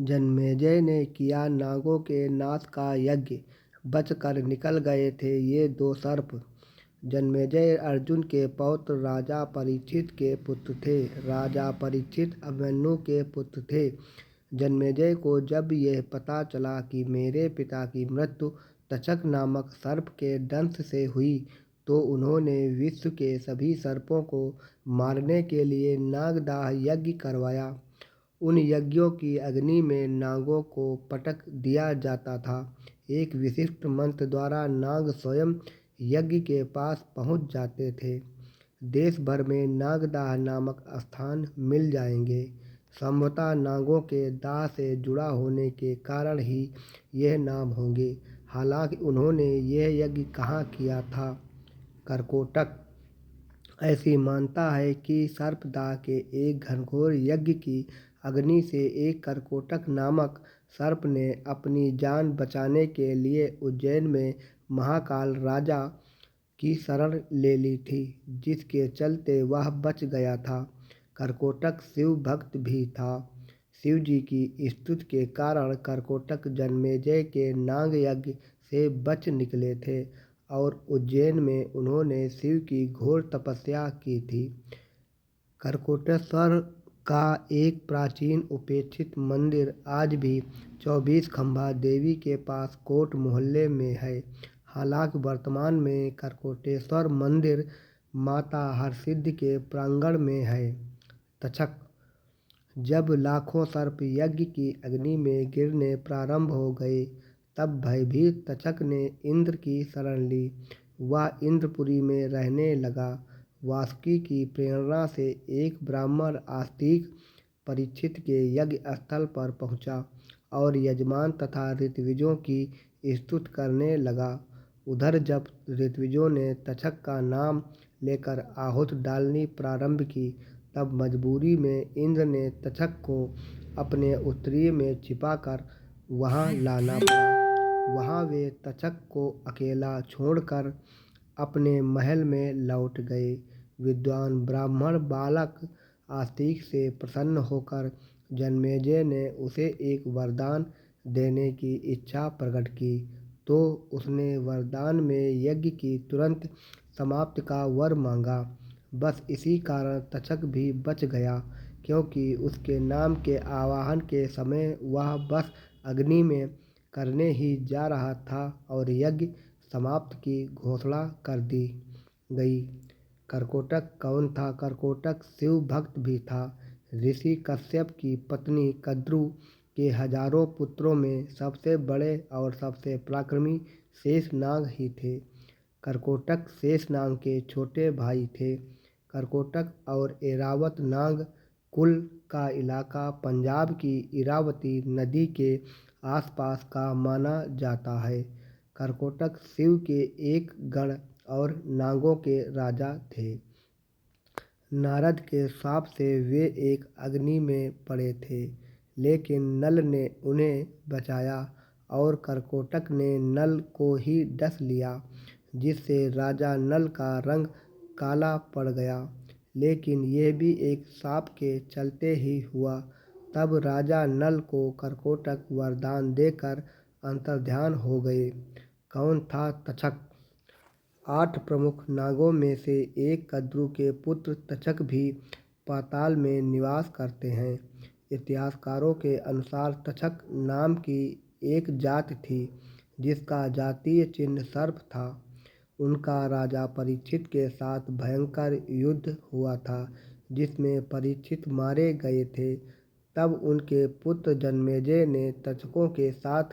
जन्मेजय ने किया नागों के नाश का यज्ञ, बचकर निकल गए थे ये दो सर्प। जन्मेजय अर्जुन के पौत्र राजा परीक्षित के पुत्र थे। राजा परीक्षित अभिमन्यु के पुत्र थे। जन्मेजय को जब यह पता चला कि मेरे पिता की मृत्यु तक्षक नामक सर्प के दंश से हुई, तो उन्होंने विश्व के सभी सर्पों को मारने के लिए नागदाह यज्ञ करवाया। उन यज्ञों की अग्नि में नागों को पटक दिया जाता था। एक विशिष्ट मंत्र द्वारा नाग स्वयं यज्ञ के पास पहुंच जाते थे। देश भर में नागदाह नामक स्थान मिल जाएंगे। संभवतः नागों के दाह से जुड़ा होने के कारण ही यह नाम होंगे। हालांकि उन्होंने यह यज्ञ कहाँ किया था? करकोटक। ऐसी मान्यता है कि सर्पदाह के एक घनघोर यज्ञ की अग्नि से एक करकोटक नामक सर्प ने अपनी जान बचाने के लिए उज्जैन में महाकाल राजा की शरण ले ली थी, जिसके चलते वह बच गया था। करकोटक शिव भक्त भी था। शिव जी की स्तुति के कारण करकोटक जन्मेजय के नाग यज्ञ से बच निकले थे और उज्जैन में उन्होंने शिव की घोर तपस्या की थी। करकोटेश्वर का एक प्राचीन उपेक्षित मंदिर आज भी 24 खंभा देवी के पास कोट मोहल्ले में है। हालांकि वर्तमान में करकोटेश्वर मंदिर माता हरसिद्धि के प्रांगण में है। तक्षक। जब लाखों सर्प यज्ञ की अग्नि में गिरने प्रारंभ हो गए, तब भयभीत तक्षक ने इंद्र की शरण ली। वह इंद्रपुरी में रहने लगा। वासुकी की प्रेरणा से एक ब्राह्मण आस्तिक परीक्षित के यज्ञ स्थल पर पहुंचा और यजमान तथा ऋत्विजों की स्तुति करने लगा। उधर जब ऋत्विजों ने तक्षक का नाम लेकर आहुति डालनी प्रारंभ की, तब मजबूरी में इंद्र ने तक्षक को अपने उत्तरीय में छिपाकर वहां लाना पड़ा। वहां वे तक्षक को अकेला छोड़कर अपने महल में लौट गए। विद्वान ब्राह्मण बालक आस्तिक से प्रसन्न होकर जन्मेजय ने उसे एक वरदान देने की इच्छा प्रकट की, तो उसने वरदान में यज्ञ की तुरंत समाप्ति का वर मांगा। बस इसी कारण तक्षक भी बच गया, क्योंकि उसके नाम के आवाहन के समय वह बस अग्नि में करने ही जा रहा था और यज्ञ समाप्त की घोषणा कर दी गई। करकोटक कौन था? करकोटक शिव भक्त भी था। ऋषि कश्यप की पत्नी कद्रु के हजारों पुत्रों में सबसे बड़े और सबसे पराक्रमी शेषनाग ही थे। करकोटक शेषनाग के छोटे भाई थे। करकोटक और एरावत नाग कुल का इलाका पंजाब की इरावती नदी के आसपास का माना जाता है। करकोटक शिव के एक गण और नागों के राजा थे। नारद के शाप से वे एक अग्नि में पड़े थे, लेकिन नल ने उन्हें बचाया और करकोटक ने नल को ही डस लिया, जिससे राजा नल का रंग काला पड़ गया। लेकिन यह भी एक शाप के चलते ही हुआ। तब राजा नल को करकोटक वरदान देकर अंतर्ध्यान हो गए। कौन था तक्षक? 8 प्रमुख नागों में से एक कद्रु के पुत्र तक्षक भी पाताल में निवास करते हैं। इतिहासकारों के अनुसार तक्षक नाम की एक जाति थी, जिसका जातीय चिन्ह सर्प था। उनका राजा परीक्षित के साथ भयंकर युद्ध हुआ था, जिसमें परीक्षित मारे गए थे। तब उनके पुत्र जन्मेजय ने तक्षकों के साथ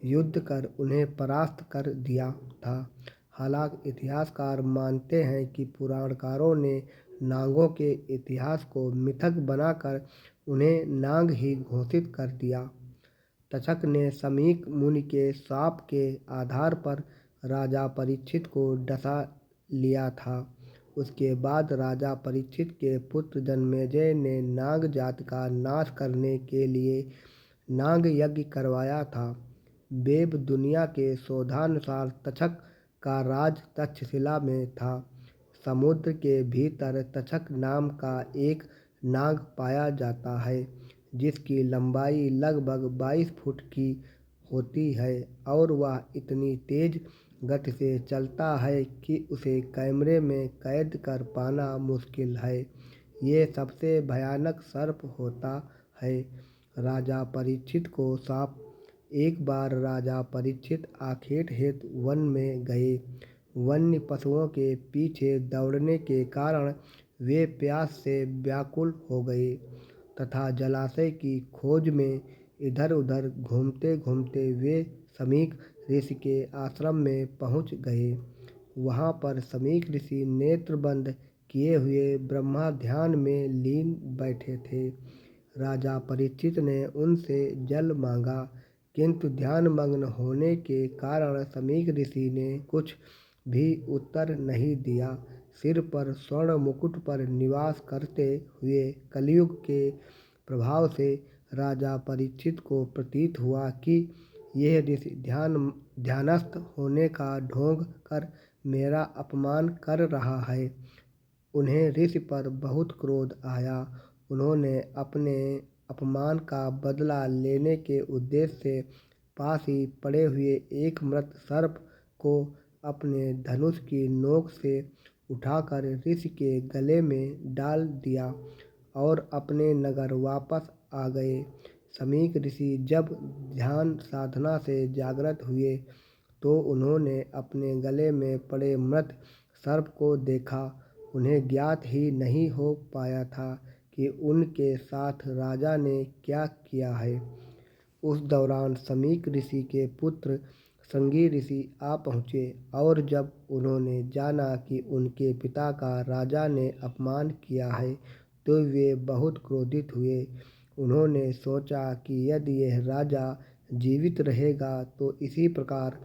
युद्ध कर उन्हें परास्त कर दिया था। हालांकि इतिहासकार मानते हैं कि पुराणकारों ने नागों के इतिहास को मिथक बनाकर उन्हें नाग ही घोषित कर दिया। तक्षक ने शमीक मुनि के शाप के आधार पर राजा परीक्षित को डसा लिया था। उसके बाद राजा परीक्षित के पुत्र जन्मेजय ने नाग जाति का नाश करने के लिए नाग यज्ञ करवाया था। वेद दुनिया के शोधानुसार तक्षक का राज तक्षशिला में था। समुद्र के भीतर तक्षक नाम का एक नाग पाया जाता है, जिसकी लंबाई लगभग 22 फुट की होती है और वह इतनी तेज गति से चलता है कि उसे कैमरे में कैद कर पाना मुश्किल है। ये सबसे भयानक सर्प होता है। राजा परीक्षित को साप। एक बार राजा परीक्षित आखेट हेतु वन में गए। वन्य पशुओं के पीछे दौड़ने के कारण वे प्यास से व्याकुल हो गए तथा जलाशय की खोज में इधर उधर घूमते घूमते वे समीक ऋषि के आश्रम में पहुंच गए। वहां पर समीक ऋषि नेत्र बंद किए हुए ब्रह्मा ध्यान में लीन बैठे थे। राजा परीक्षित ने उनसे जल मांगा, किंतु ध्यानमग्न होने के कारण समीक ऋषि ने कुछ भी उत्तर नहीं दिया। सिर पर स्वर्ण मुकुट पर निवास करते हुए कलयुग के प्रभाव से राजा परीक्षित को प्रतीत हुआ कि यह ऋषि ध्यानस्थ होने का ढोंग कर मेरा अपमान कर रहा है। उन्हें ऋषि पर बहुत क्रोध आया। उन्होंने अपने अपमान का बदला लेने के उद्देश्य से पास ही पड़े हुए एक मृत सर्प को अपने धनुष की नोक से उठाकर ऋषि के गले में डाल दिया और अपने नगर वापस आ गए। समीक ऋषि जब ध्यान साधना से जागृत हुए तो उन्होंने अपने गले में पड़े मृत सर्प को देखा। उन्हें ज्ञात ही नहीं हो पाया था कि उनके साथ राजा ने क्या किया है। उस दौरान समीक ऋषि के पुत्र संगी ऋषि आ पहुँचे और जब उन्होंने जाना कि उनके पिता का राजा ने अपमान किया है तो वे बहुत क्रोधित हुए। उन्होंने सोचा कि यदि यह राजा जीवित रहेगा तो इसी प्रकार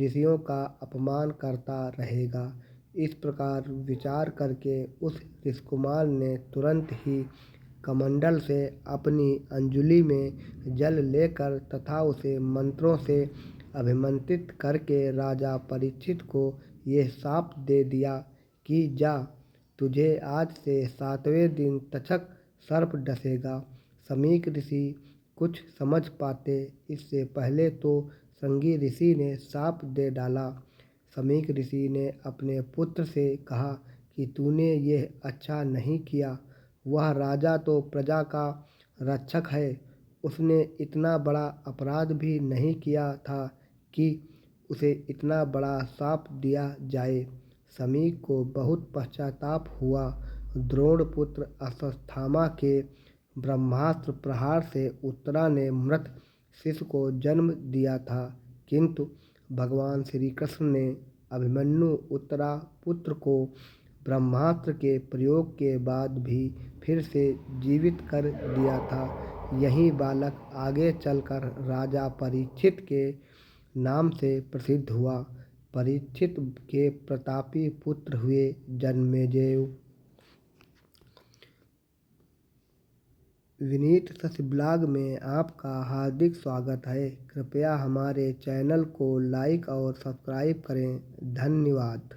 ऋषियों का अपमान करता रहेगा। इस प्रकार विचार करके उस ऋषिकुमार ने तुरंत ही कमंडल से अपनी अंजुलि में जल लेकर तथा उसे मंत्रों से अभिमंत्रित करके राजा परीक्षित को यह शाप दे दिया कि जा, तुझे आज से 7वें दिन तक्षक सर्प डसेगा। समीक ऋषि कुछ समझ पाते इससे पहले तो संगी ऋषि ने शाप दे डाला। समीक ऋषि ने अपने पुत्र से कहा कि तूने यह अच्छा नहीं किया। वह राजा तो प्रजा का रक्षक है। उसने इतना बड़ा अपराध भी नहीं किया था कि उसे इतना बड़ा शाप दिया जाए। समीक को बहुत पश्चाताप हुआ। द्रोणपुत्र अश्वत्थामा के ब्रह्मास्त्र प्रहार से उत्तरा ने मृत शिशु को जन्म दिया था, किंतु भगवान श्री कृष्ण ने अभिमन्यु उत्तरा पुत्र को ब्रह्मास्त्र के प्रयोग के बाद भी फिर से जीवित कर दिया था। यही बालक आगे चलकर राजा परीक्षित के नाम से प्रसिद्ध हुआ। परीक्षित के प्रतापी पुत्र हुए जन्मेजय। विनीत शशि ब्लॉग में आपका हार्दिक स्वागत है। कृपया हमारे चैनल को लाइक और सब्सक्राइब करें। धन्यवाद।